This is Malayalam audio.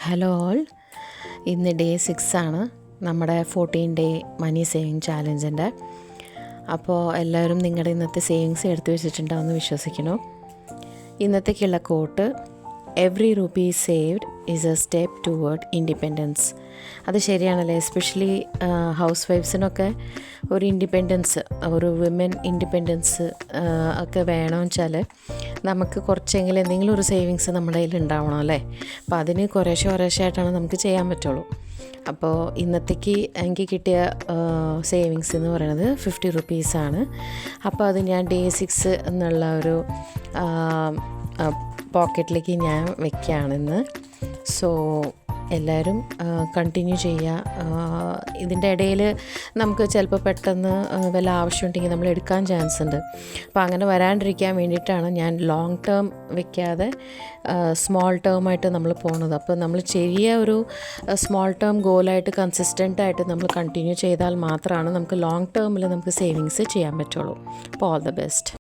ഹലോ ഓൾ, ഇന്ന് ഡേ 6 ആണ് നമ്മുടെ 14 ഡേ മണി സേവിങ് ചാലഞ്ചിൻ്റെ. അപ്പോൾ എല്ലാവരും നിങ്ങളുടെ ഇന്നത്തെ സേവിങ്സ് എടുത്തു വെച്ചിട്ടുണ്ടാവുമെന്ന് വിശ്വസിക്കുന്നു. ഇന്നത്തേക്കുള്ള quote: every rupee saved is a step toward independence. അത് ശരിയാണല്ലേ? എസ്പെഷ്യലി ഹൗസ് വൈഫ്സിനൊക്കെ ഒരു ഇൻഡിപെൻഡൻസ്, ഒരു വിമൻ ഇൻഡിപെൻഡൻസ് ഒക്കെ വേണമെന്ന് വെച്ചാൽ നമുക്ക് കുറച്ചെങ്കിലും എന്തെങ്കിലും ഒരു സേവിങ്സ് നമ്മുടെ കയ്യിൽ ഉണ്ടാവണം അല്ലേ? അപ്പോൾ അതിന് കുറേശ്ശായിട്ടാണ് നമുക്ക് ചെയ്യാൻ പറ്റുള്ളൂ. അപ്പോൾ ഇന്നത്തേക്ക് എനിക്ക് കിട്ടിയ സേവിങ്സ് എന്ന് പറയുന്നത് 50 റുപ്പീസാണ്. അപ്പോൾ അത് ഞാൻ ഡേ 6 എന്നുള്ള ഒരു പോക്കറ്റിലേക്ക് ഞാൻ വെക്കുകയാണെന്ന്. സോ എല്ലാവരും കണ്ടിന്യൂ ചെയ്യുക. ഇതിൻ്റെ ഇടയിൽ നമുക്ക് ചിലപ്പോൾ പെട്ടെന്ന് വല്ല ആവശ്യമുണ്ടെങ്കിൽ നമ്മൾ എടുക്കാൻ ചാൻസ് ഉണ്ട്. അപ്പോൾ അങ്ങനെ വരാണ്ടിരിക്കാൻ വേണ്ടിയിട്ടാണ് ഞാൻ ലോങ് ടേം വെക്കാതെ സ്മോൾ ടേമായിട്ട് നമ്മൾ പോകുന്നത്. അപ്പോൾ നമ്മൾ ചെറിയ ഒരു സ്മോൾ ടേം ഗോളായിട്ട് കൺസിസ്റ്റൻ്റായിട്ട് നമ്മൾ കണ്ടിന്യൂ ചെയ്താൽ മാത്രമാണ് നമുക്ക് ലോങ് ടേമിൽ നമുക്ക് സേവിങ്സ് ചെയ്യാൻ പറ്റുള്ളൂ. അപ്പോൾ ഓൾ ദ ബെസ്റ്റ്.